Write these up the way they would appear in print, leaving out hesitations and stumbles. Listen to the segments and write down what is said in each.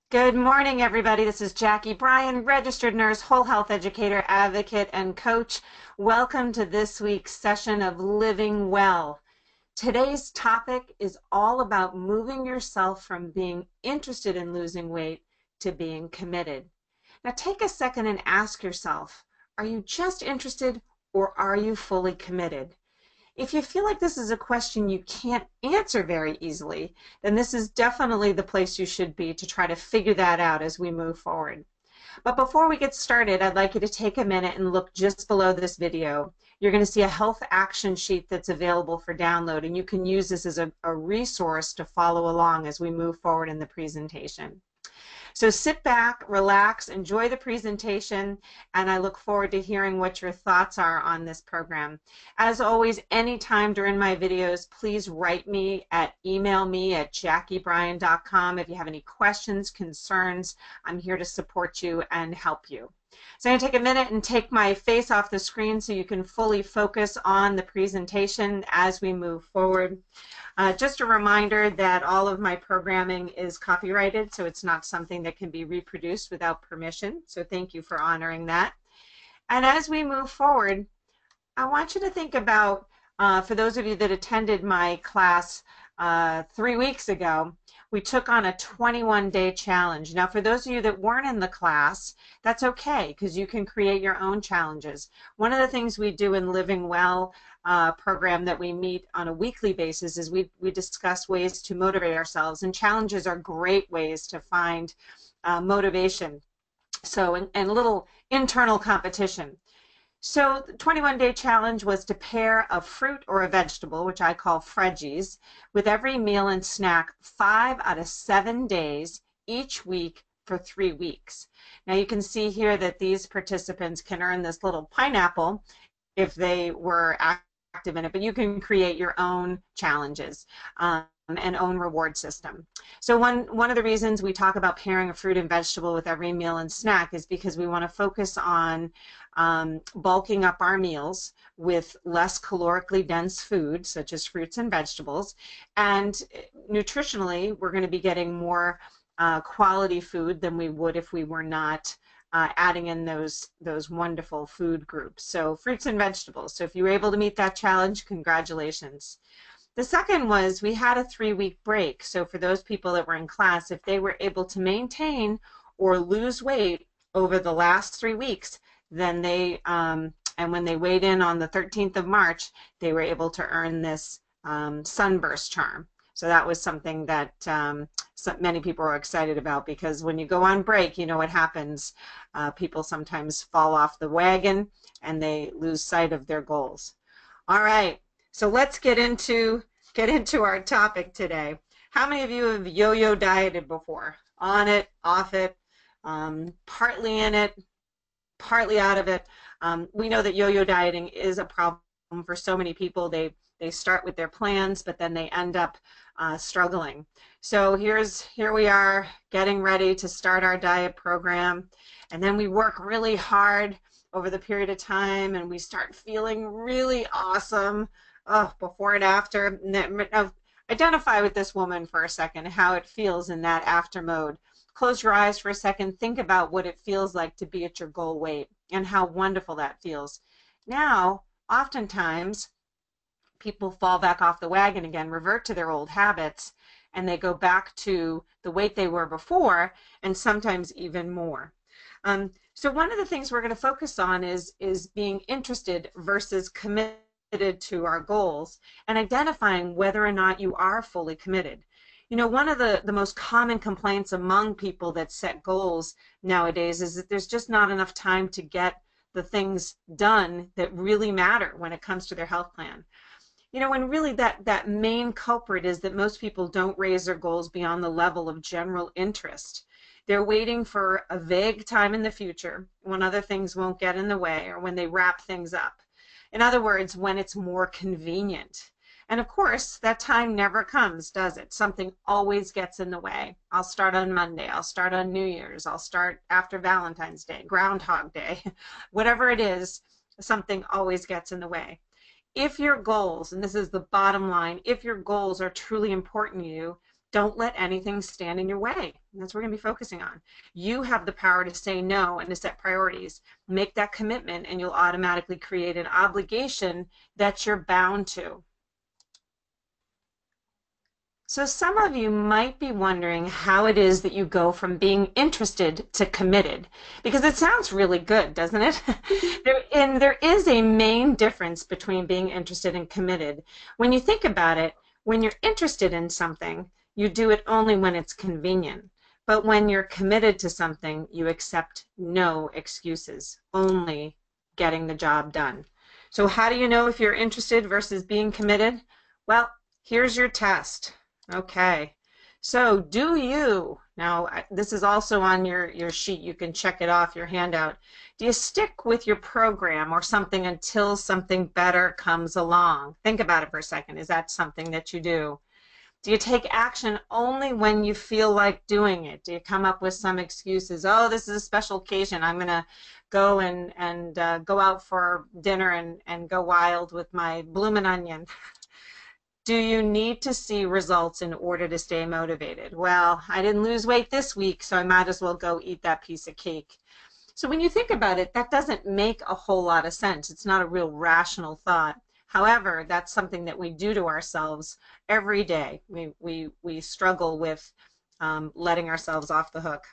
Good morning, everybody. This is Jackie Bryan, registered nurse, whole health educator, advocate, and coach. Welcome to this week's session of Living Well. Today's topic is all about moving yourself from being interested in losing weight to being committed. Now, take a second and ask yourself, are you just interested or are you fully committed? If you feel like this is a question you can't answer very easily, then this is definitely the place you should be to try to figure that out as we move forward. But before we get started, I'd like you to take a minute and look just below this video. You're going to see a health action sheet that's available for download, and you can use this as a resource to follow along as we move forward in the presentation. So sit back, relax, enjoy the presentation, and I look forward to hearing what your thoughts are on this program. As always, anytime during my videos, please email me at jackiebryan.com if you have any questions, concerns. I'm here to support you and help you. So I'm going to take a minute and take my face off the screen so you can fully focus on the presentation as we move forward. Just a reminder that all of my programming is copyrighted, so it's not something that can be reproduced without permission. So thank you for honoring that. And as we move forward, I want you to think about, for those of you that attended my class 3 weeks ago, we took on a 21-day challenge. Now, for those of you that weren't in the class, that's okay, because you can create your own challenges. One of the things we do in Living Well program that we meet on a weekly basis is we discuss ways to motivate ourselves, and challenges are great ways to find motivation. So, and a little internal competition. So the 21-day challenge was to pair a fruit or a vegetable, which I call Fredgies, with every meal and snack 5 out of 7 days each week for 3 weeks. Now you can see here that these participants can earn this little pineapple if they were active in it, but you can create your own challenges and own reward system. So one of the reasons we talk about pairing a fruit and vegetable with every meal and snack is because we want to focus on bulking up our meals with less calorically dense food, such as fruits and vegetables, and nutritionally we're going to be getting more quality food than we would if we were not adding in those wonderful food groups. So fruits and vegetables. So if you were able to meet that challenge, congratulations. The second was we had a 3-week break. So for those people that were in class, if they were able to maintain or lose weight over the last 3 weeks, then they, and when they weighed in on the 13th of March, they were able to earn this Sunburst charm. So that was something that many people are excited about, because when you go on break, you know what happens. People sometimes fall off the wagon and they lose sight of their goals. All right. So let's get into our topic today. How many of you have yo-yo dieted before? On it, off it, partly in it, partly out of it. We know that yo-yo dieting is a problem for so many people. They start with their plans, but then they end up struggling. So here we are getting ready to start our diet program, and then we work really hard over the period of time, and we start feeling really awesome. Oh, before and after. Now, identify with this woman for a second, how it feels in that after mode. Close your eyes for a second. Think about what it feels like to be at your goal weight and how wonderful that feels. Now, oftentimes, people fall back off the wagon again, revert to their old habits, and they go back to the weight they were before, and sometimes even more. So one of the things we're going to focus on is being interested versus committed to our goals, and identifying whether or not you are fully committed. You know, one of the most common complaints among people that set goals nowadays is that there's just not enough time to get the things done that really matter when it comes to their health plan. You know, when really that main culprit is that most people don't raise their goals beyond the level of general interest. They're waiting for a vague time in the future when other things won't get in the way, or when they wrap things up. In other words, when it's more convenient. And of course, that time never comes, does it? Something always gets in the way. I'll start on Monday. I'll start on New Year's. I'll start after Valentine's Day, Groundhog Day. Whatever it is, something always gets in the way. If your goals, and this is the bottom line, if your goals are truly important to you, Don't let anything stand in your way. And that's what we're going to be focusing on. You have the power to say no and to set priorities. Make that commitment, and you'll automatically create an obligation that you're bound to. So some of you might be wondering how it is that you go from being interested to committed, because it sounds really good, doesn't it? There is a main difference between being interested and committed. When you think about it, when you're interested in something, you do it only when it's convenient. But when you're committed to something, you accept no excuses, only getting the job done. So how do you know if you're interested versus being committed? Well, here's your test. Okay, so do you, now this is also on your sheet, you can check it off your handout. Do you stick with your program or something until something better comes along? Think about it for a second. Is that something that you do? Do you take action only when you feel like doing it? Do you come up with some excuses? Oh, this is a special occasion. I'm going to go and go out for dinner and go wild with my bloomin' onion. Do you need to see results in order to stay motivated? Well, I didn't lose weight this week, so I might as well go eat that piece of cake. So when you think about it, that doesn't make a whole lot of sense. It's not a real rational thought. However, that's something that we do to ourselves every day. We struggle with letting ourselves off the hook.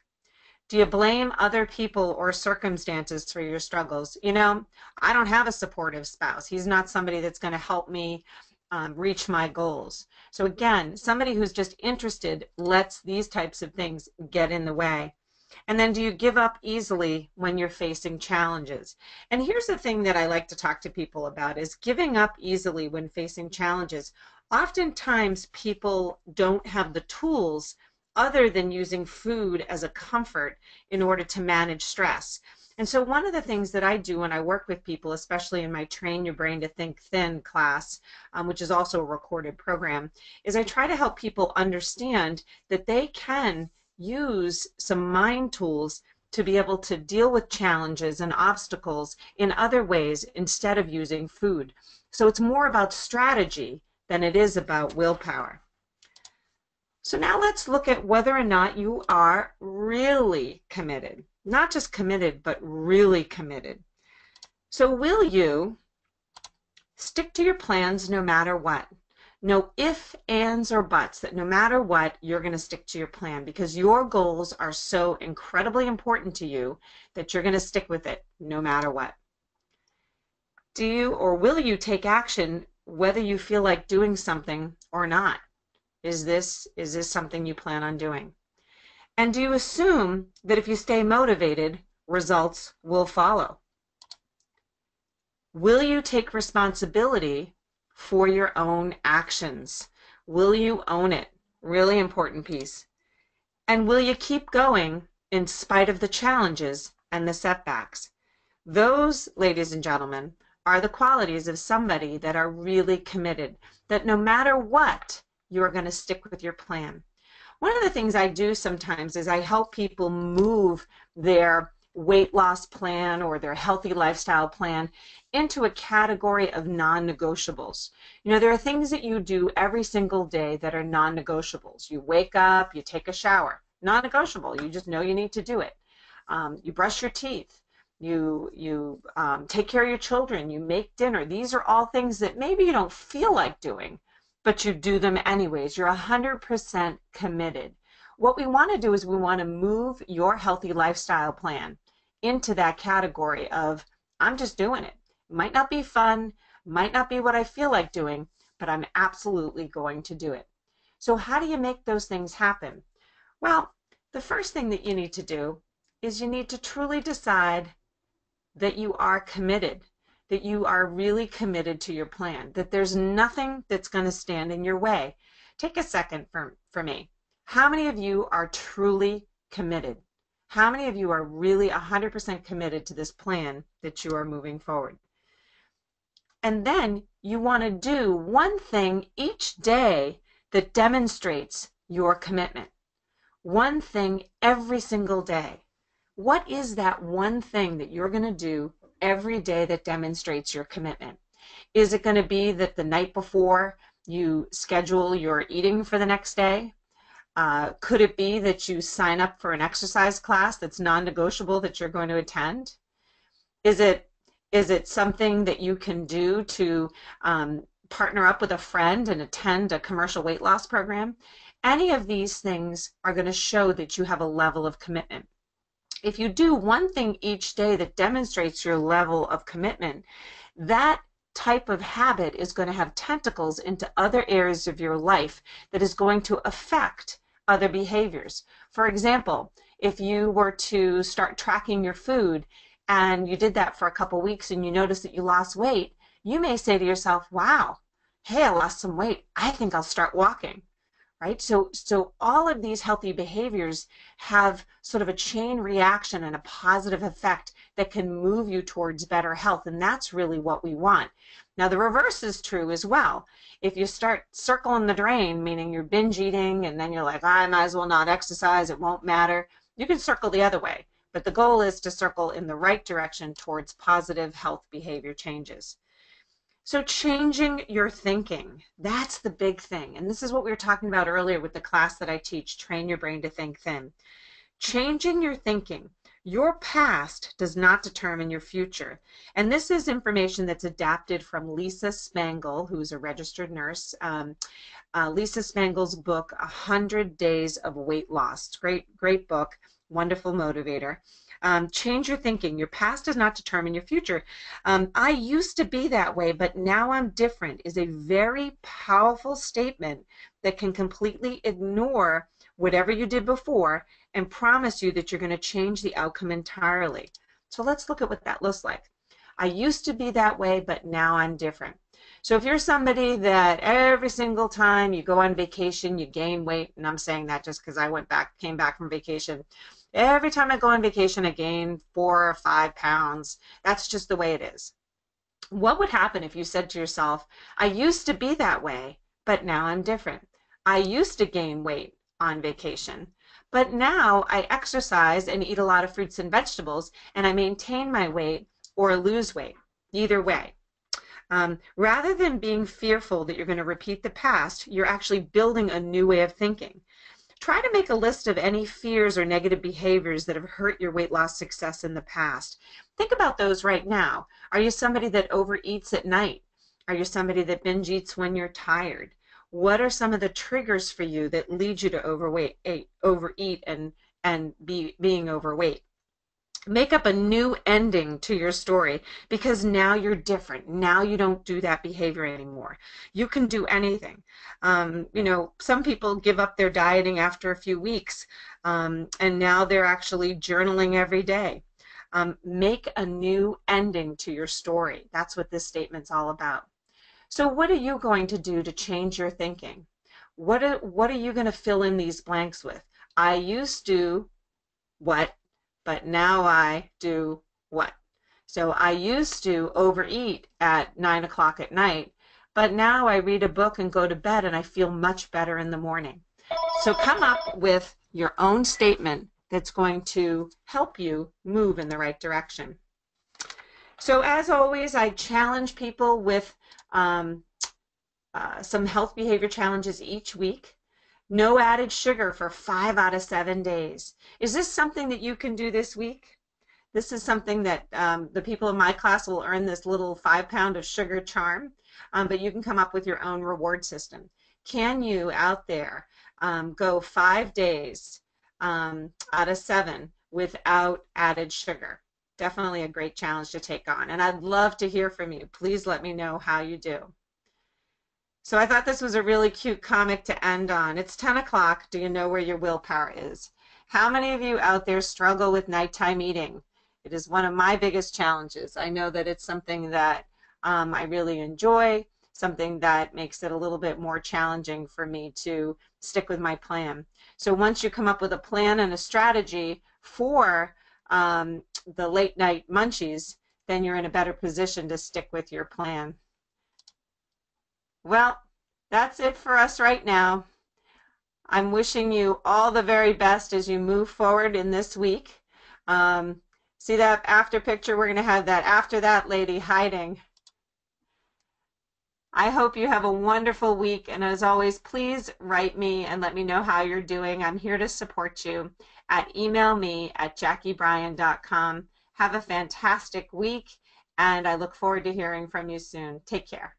Do you blame other people or circumstances for your struggles? You know, I don't have a supportive spouse. He's not somebody that's going to help me reach my goals. So again, somebody who's just interested lets these types of things get in the way. And then do you give up easily when you're facing challenges? And here's the thing that I like to talk to people about is giving up easily when facing challenges. Oftentimes people don't have the tools other than using food as a comfort in order to manage stress. And so one of the things that I do when I work with people, especially in my Train Your Brain to Think Thin class, which is also a recorded program, is I try to help people understand that they can use some mind tools to be able to deal with challenges and obstacles in other ways instead of using food. So it's more about strategy than it is about willpower. So now let's look at whether or not you are really committed. Not just committed, but really committed. So will you stick to your plans no matter what? No ifs, ands, or buts, that no matter what, you're going to stick to your plan because your goals are so incredibly important to you that you're going to stick with it no matter what. Do you or will you take action whether you feel like doing something or not? Is this something you plan on doing? And do you assume that if you stay motivated, results will follow? Will you take responsibility for your own actions? Will you own it? Really important piece. And will you keep going in spite of the challenges and the setbacks? Those, ladies and gentlemen, are the qualities of somebody that are really committed, that no matter what, you're going to stick with your plan. One of the things I do sometimes is I help people move their weight loss plan or their healthy lifestyle plan into a category of non-negotiables. You know, there are things that you do every single day that are non-negotiables. You wake up, you take a shower, non-negotiable. You just know you need to do it. You brush your teeth. You take care of your children. You make dinner. These are all things that maybe you don't feel like doing, but you do them anyways. You're 100% committed. What we want to do is we want to move your healthy lifestyle plan into that category of, I'm just doing it. Might not be fun, might not be what I feel like doing, but I'm absolutely going to do it. So how do you make those things happen? Well, the first thing that you need to do is you need to truly decide that you are committed, that you are really committed to your plan, that there's nothing that's going to stand in your way. Take a second for me. How many of you are truly committed? How many of you are really 100% committed to this plan that you are moving forward? And then you want to do one thing each day that demonstrates your commitment. One thing every single day. What is that one thing that you're going to do every day that demonstrates your commitment? Is it going to be that the night before you schedule your eating for the next day? Could it be that you sign up for an exercise class that's non-negotiable that you're going to attend? Is it something that you can do to partner up with a friend and attend a commercial weight loss program? Any of these things are going to show that you have a level of commitment. If you do one thing each day that demonstrates your level of commitment, that type of habit is going to have tentacles into other areas of your life that is going to affect other behaviors. For example, if you were to start tracking your food and you did that for a couple weeks and you notice that you lost weight, you may say to yourself, wow, hey, I lost some weight. I think I'll start walking. Right? So all of these healthy behaviors have sort of a chain reaction and a positive effect that can move you towards better health. And that's really what we want. Now, the reverse is true as well. If you start circling the drain, meaning you're binge eating and then you're like, I might as well not exercise, it won't matter, you can circle the other way. But the goal is to circle in the right direction towards positive health behavior changes. So changing your thinking, that's the big thing. And this is what we were talking about earlier with the class that I teach, Train Your Brain to Think Thin. Changing your thinking. Your past does not determine your future. And this is information that's adapted from Lisa Spangle, who's a registered nurse. Lisa Spangle's book, 100 Days of Weight Loss. Great book, wonderful motivator. Change your thinking. Your past does not determine your future. I used to be that way, but now I'm different is a very powerful statement that can completely ignore whatever you did before and promise you that you're going to change the outcome entirely. So let's look at what that looks like. I used to be that way, but now I'm different. So if you're somebody that every single time you go on vacation, you gain weight, and I'm saying that just because I came back from vacation. Every time I go on vacation, I gain 4 or 5 pounds. That's just the way it is. What would happen if you said to yourself, I used to be that way, but now I'm different. I used to gain weight on vacation, but now I exercise and eat a lot of fruits and vegetables, and I maintain my weight or lose weight, either way. Rather than being fearful that you're going to repeat the past, you're actually building a new way of thinking. Try to make a list of any fears or negative behaviors that have hurt your weight loss success in the past. Think about those right now. Are you somebody that overeats at night? Are you somebody that binge eats when you're tired? What are some of the triggers for you that lead you to overeat and being overweight? Make up a new ending to your story because now you're different. Now you don't do that behavior anymore. You can do anything. Some people give up their dieting after a few weeks, and now they're actually journaling every day. Make a new ending to your story. That's what this statement's all about. So what are you going to do to change your thinking? What are you going to fill in these blanks with? I used to what? But now I do what? So I used to overeat at 9 o'clock at night, but now I read a book and go to bed and I feel much better in the morning. So come up with your own statement that's going to help you move in the right direction. So as always, I challenge people with some health behavior challenges each week. No added sugar for 5 out of 7 days. Is this something that you can do this week? This is something that the people in my class will earn this little 5-pound of sugar charm, but you can come up with your own reward system. Can you out there go 5 days out of 7 without added sugar? Definitely a great challenge to take on, and I'd love to hear from you. Please let me know how you do. So I thought this was a really cute comic to end on. It's 10 o'clock. Do you know where your willpower is? How many of you out there struggle with nighttime eating? It is one of my biggest challenges. I know that it's something that I really enjoy, something that makes it a little bit more challenging for me to stick with my plan. So once you come up with a plan and a strategy for the late night munchies, then you're in a better position to stick with your plan. Well, that's it for us right now. I'm wishing you all the very best as you move forward in this week. See that after picture? We're going to have that after that lady hiding. I hope you have a wonderful week. And as always, please write me and let me know how you're doing. I'm here to support you. Email me at jackiebryan.com. Have a fantastic week, and I look forward to hearing from you soon. Take care.